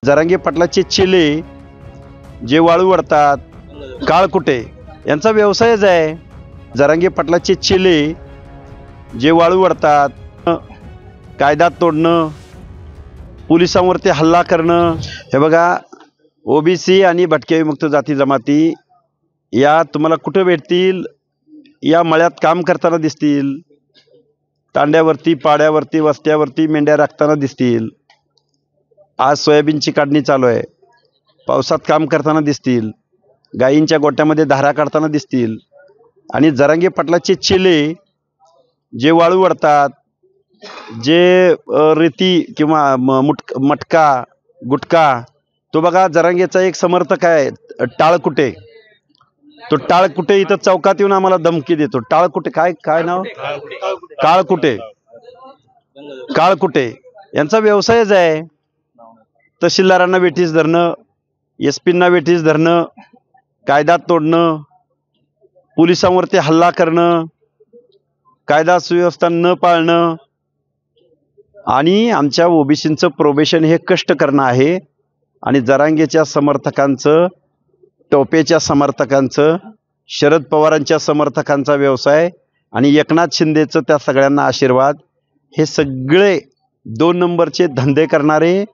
जरांगे पाटलाचे चेले जे वाळू वडतात, काळकुटे यांचा व्यवसायच आहे. जरांगे पाटलाचे चेले जे वाळू वडतात, कायदा तोडणं, पोलिसांवरती हल्ला करणं. हे बघा, ओबीसी आणि भटक्या विमुक्त जाती जमाती या तुम्हाला कुठं भेटतील? या मळ्यात काम करताना दिसतील, तांड्यावरती, पाड्यावरती, वस्त्यावरती मेंढ्या राखताना दिसतील. आज सोयाबीनची काढणी चालू आहे, पावसात काम करताना दिसतील, गायींच्या गोट्यामध्ये धारा काढताना दिसतील. आणि जरांगे पाटलाचे चेले जे वाळू वडतात, जे रेती किंवा मटका गुटखा, तो बघा जरांगेचा एक समर्थक आहे टाळकुटे. तो टाळकुटे इथं चौकात येऊन आम्हाला धमकी देतो. टाळकुटे काय काय नाव? काळकुटे. काळकुटे यांचा व्यवसायच आहे. तहसीलदारांना वेठीस धरणं, एसपींना वेठीस धरणं, कायदा तोडणं, पोलिसांवरती हल्ला करणं, कायदा सुव्यवस्था न पाळणं. आणि आमच्या ओबीसींचं प्रोबेशन हे कष्ट करणं आहे. आणि जरांगेच्या समर्थकांचं, टोपेच्या समर्थकांचं, शरद पवारांच्या समर्थकांचा व्यवसाय आणि एकनाथ शिंदेचं त्या सगळ्यांना आशीर्वाद. हे सगळे 2 नंबरचे धंदे करणारे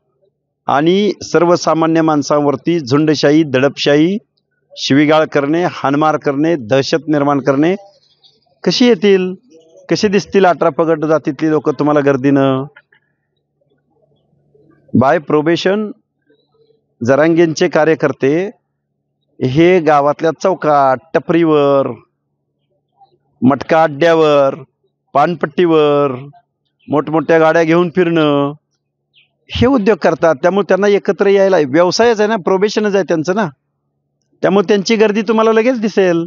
आणि सर्वसामान्य माणसांवरती झुंडशाही, दडपशाही, शिवीगाळ करणे, हाणमार करणे, दहशत निर्माण करणे कशी येतील? कसे दिसतील 18 पगड जातीतली लोक तुम्हाला गर्दीनं? बाय प्रोबेशन जरांगेंचे कार्यकर्ते हे गावातल्या चौकात, टपरीवर, मटका अड्ड्यावर, पानपट्टीवर मोठमोठ्या गाड्या घेऊन फिरणं हे उद्योग करतात. त्यामुळे त्यांना एकत्र यायला व्यवसायच आहे ना, प्रोबेशनच आहे त्यांचं ना. त्यामुळे त्यांची गर्दी तुम्हाला लगेच दिसेल.